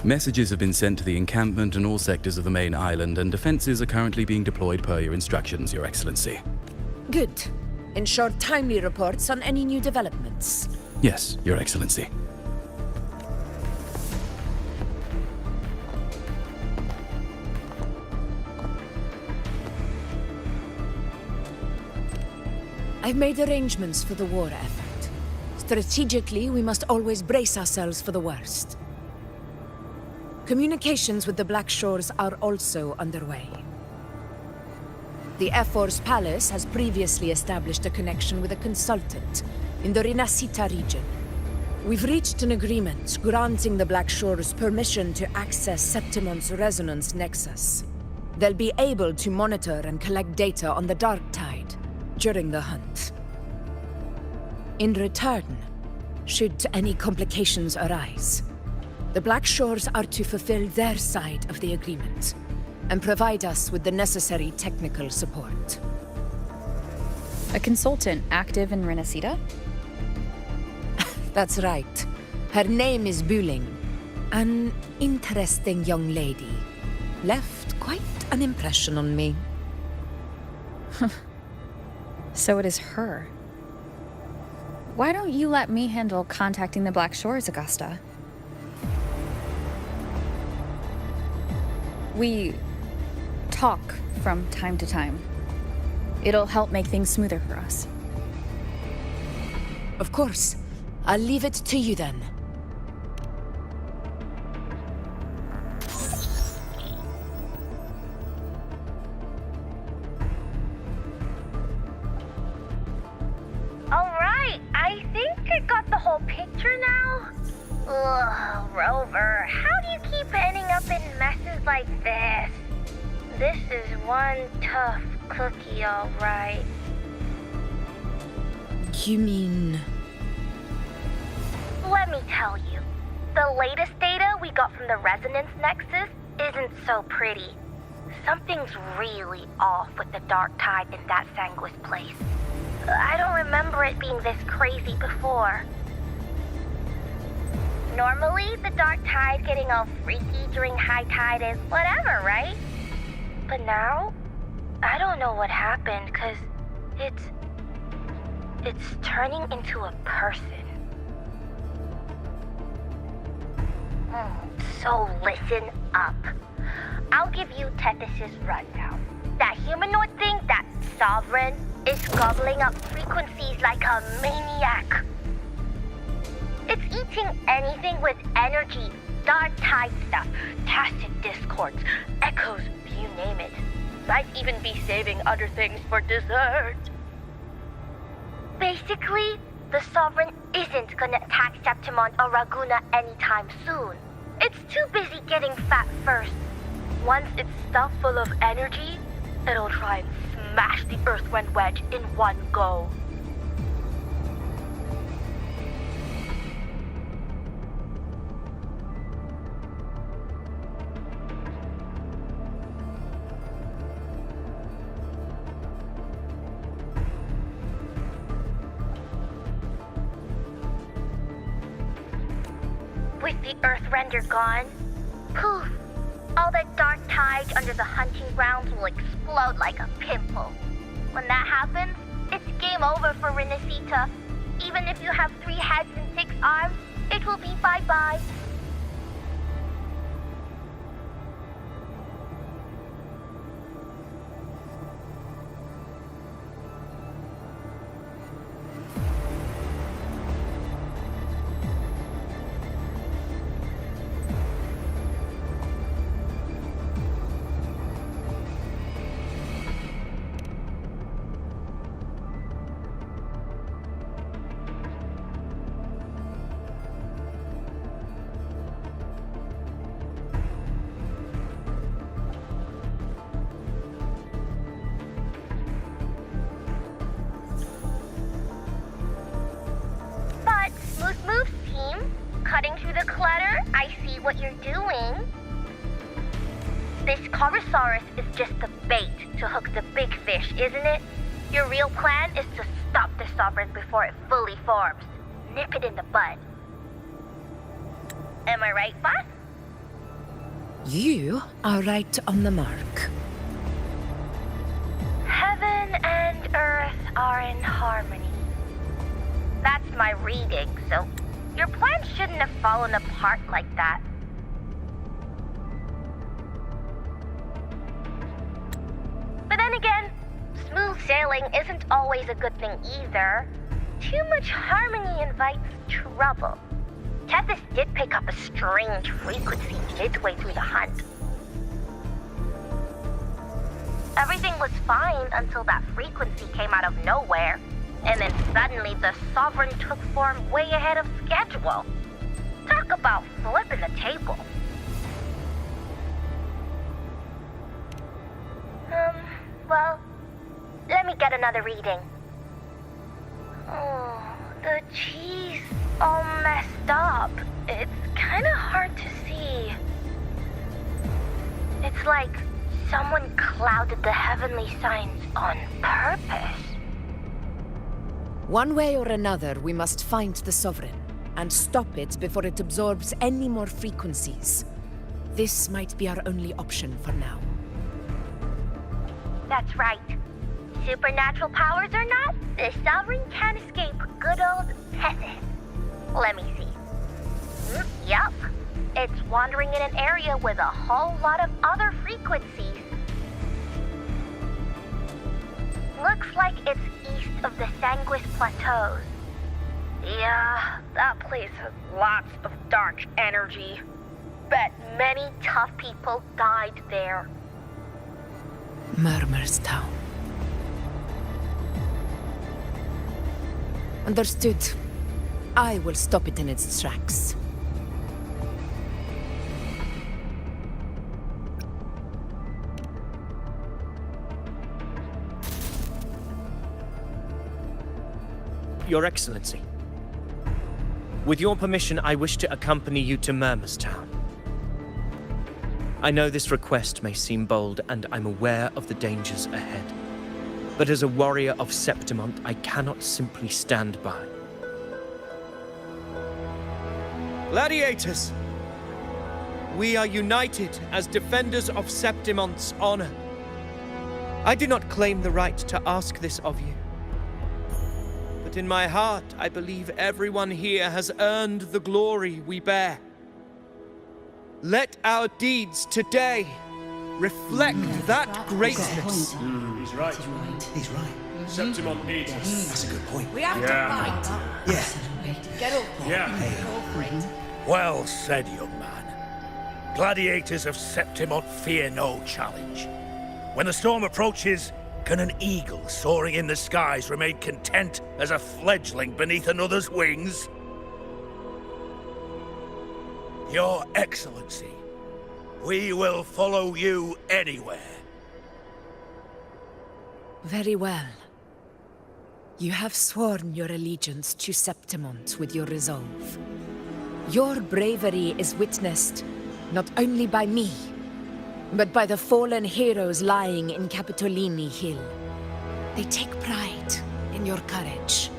Messages have been sent to the encampment and all sectors of the main island, and defenses are currently being deployed per your instructions, Your Excellency. Good. Ensure timely reports on any new developments. Yes, Your Excellency. I've made arrangements for the war effort. Strategically, we must always brace ourselves for the worst. Communications with the Black Shores are also underway. The Air Force Palace has previously established a connection with a consultant in the Rinascita region. We've reached an agreement granting the Black Shores permission to access Septimont's resonance nexus. They'll be able to monitor and collect data on the Dark Tide during the hunt. In return, should any complications arise, the Black Shores are to fulfill their side of the agreement and provide us with the necessary technical support. A consultant active in Rinascita? That's right. Her name is Wuthering. An interesting young lady. Left quite an impression on me. So it is her. Why don't you let me handle contacting the Black Shores, Augusta? We talk from time to time. It'll help make things smoother for us. Of course. I'll leave it to you then. Alright, I think I got the whole picture now. Ugh, Rover, how do you keep ending up in messes like this? This is one tough cookie, alright. You mean... Let me tell you, the latest data we got from the Resonance Nexus isn't so pretty. Something's really off with the Dark Tide in that Sanguis place. I don't remember it being this crazy before. Normally, the Dark Tide getting all freaky during high tide is whatever, right? But now, I don't know what happened, because it's turning into a person. So listen up. I'll give you Tethys' rundown. That humanoid thing, that Sovereign, is gobbling up frequencies like a maniac. It's eating anything with energy, dark tide stuff, tacit discords, echoes, you name it. Might even be saving other things for dessert. Basically, the Sovereign isn't gonna attack Septimon or Raguna anytime soon. It's too busy getting fat first. Once it's stuffed full of energy, it'll try and smash the Earthwind Wedge in one go. With the Earthrender gone, poof, all that dark tide under the hunting grounds will explode like a pimple. When that happens, it's game over for Rinascita. Even if you have 3 heads and 6 arms, it will be bye-bye. Cutting through the clutter, I see what you're doing. This Corosaurus is just the bait to hook the big fish, isn't it? Your real plan is to stop the Sovereign before it fully forms. Nip it in the bud. Am I right, boss? You are right on the mark. Heaven and Earth are in harmony. That's my reading, so your plan shouldn't have fallen apart like that. But then again, smooth sailing isn't always a good thing either. Too much harmony invites trouble. Tethys did pick up a strange frequency midway through the hunt. Everything was fine until that frequency came out of nowhere. And then suddenly the Sovereign took form way ahead of schedule. Talk about flipping the table. Well, let me get another reading. Oh, the cheese all messed up. It's kind of hard to see. It's like someone clouded the heavenly signs on purpose. One way or another, we must find the Sovereign and stop it before it absorbs any more frequencies. This might be our only option for now. That's right. Supernatural powers or not, the Sovereign can't escape good old Tethys. Let me see. Yup. It's wandering in an area with a whole lot of other frequencies. Looks like it's east of the Sanguis Plateaus. Yeah, that place has lots of dark energy. Bet many tough people died there. Murmur's Town. Understood. I will stop it in its tracks. Your Excellency, with your permission, I wish to accompany you to Murmur's Town. I know this request may seem bold, and I'm aware of the dangers ahead. But as a warrior of Septimont, I cannot simply stand by. Gladiators! We are united as defenders of Septimont's honor. I do not claim the right to ask this of you. But in my heart, I believe everyone here has earned the glory we bear. Let our deeds today reflect that greatness. He's right. He's right. Septimont needs us. That's a good point. We have to fight. Yeah. Get up. Yeah. Well said, young man. Gladiators of Septimont fear no challenge. When the storm approaches, can an eagle soaring in the skies remain content as a fledgling beneath another's wings? Your Excellency, we will follow you anywhere. Very well. You have sworn your allegiance to Septimont with your resolve. Your bravery is witnessed not only by me, but by the fallen heroes lying in Capitolini Hill. They take pride in your courage.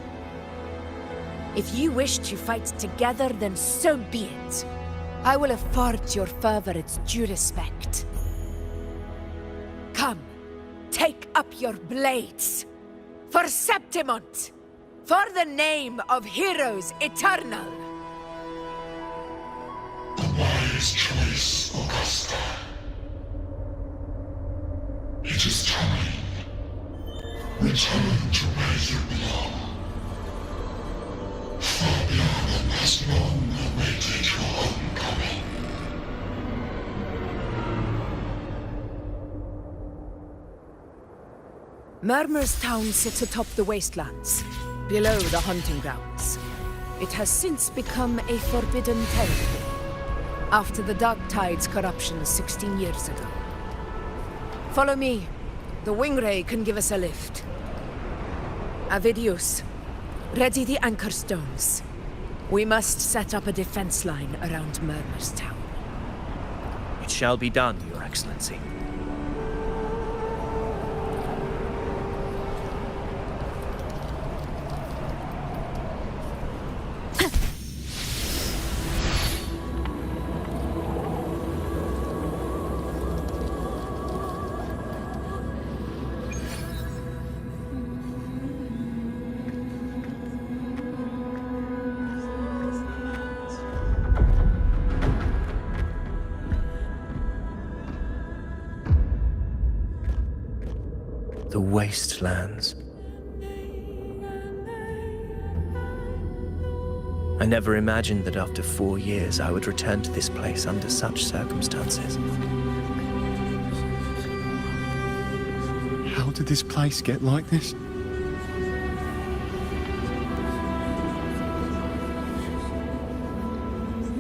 If you wish to fight together, then so be it. I will afford your fervor its due respect. Come, take up your blades. For Septimont! For the name of heroes eternal! The wise choice, Augusta. It is time. Return to where you belong. Fabiana has long awaited your homecoming. Murmur's town sits atop the wastelands, below the hunting grounds. It has since become a forbidden territory, after the Dark Tide's corruption 16 years ago. Follow me. The Wingray can give us a lift. Avidius, ready the anchor stones. We must set up a defense line around Murmur's town. It shall be done, Your Excellency. The wastelands. I never imagined that after 4 years I would return to this place under such circumstances. How did this place get like this?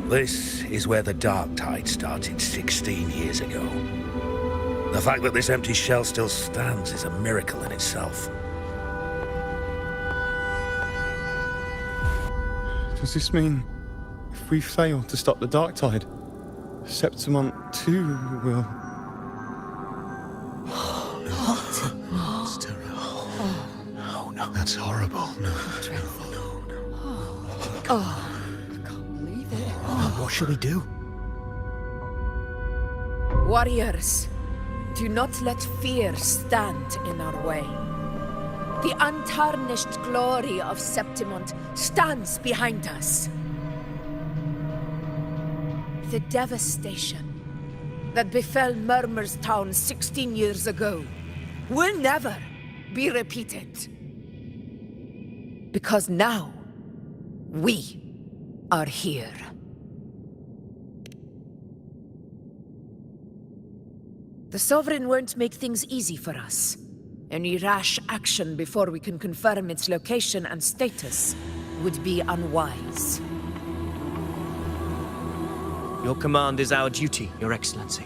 This is where the Dark Tide started 16 years ago. The fact that this empty shell still stands is a miracle in itself. Does this mean if we fail to stop the Dark Tide, Septimont too will... That's terrible. Oh, no. That's horrible. No. What shall we do? Warriors, do not let fear stand in our way. The untarnished glory of Septimont stands behind us. The devastation that befell Murmur's town 16 years ago will never be repeated. Because now, we are here. The Sovereign won't make things easy for us. Any rash action before we can confirm its location and status would be unwise. Your command is our duty, Your Excellency.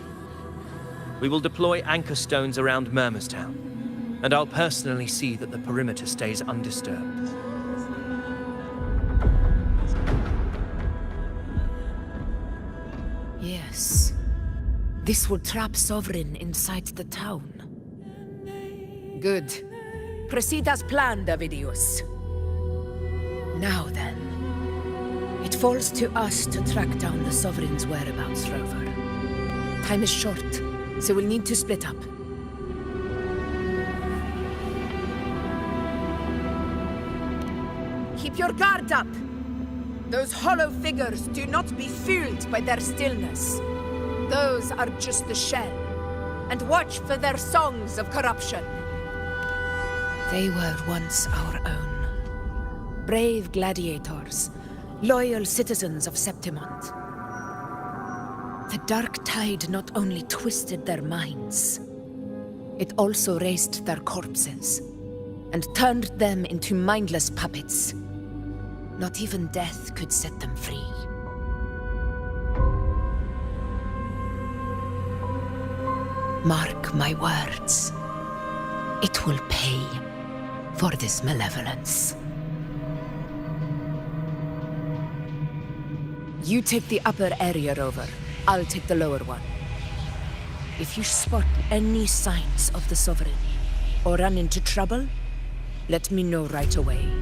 We will deploy anchor stones around Murmur's town, and I'll personally see that the perimeter stays undisturbed. Yes. This will trap Sovereign inside the town. Good. Proceed as planned, Avidius. Now then. It falls to us to track down the Sovereign's whereabouts, Rover. Time is short, so we'll need to split up. Keep your guard up! Those hollow figures do not be fooled by their stillness. Those are just the shell. And watch for their songs of corruption. They were once our own. Brave gladiators, loyal citizens of Septimont. The dark tide not only twisted their minds, it also raised their corpses and turned them into mindless puppets. Not even death could set them free. Mark my words. It will pay for this malevolence. You take the upper area, Rover. I'll take the lower one. If you spot any signs of the Sovereign, or run into trouble, let me know right away.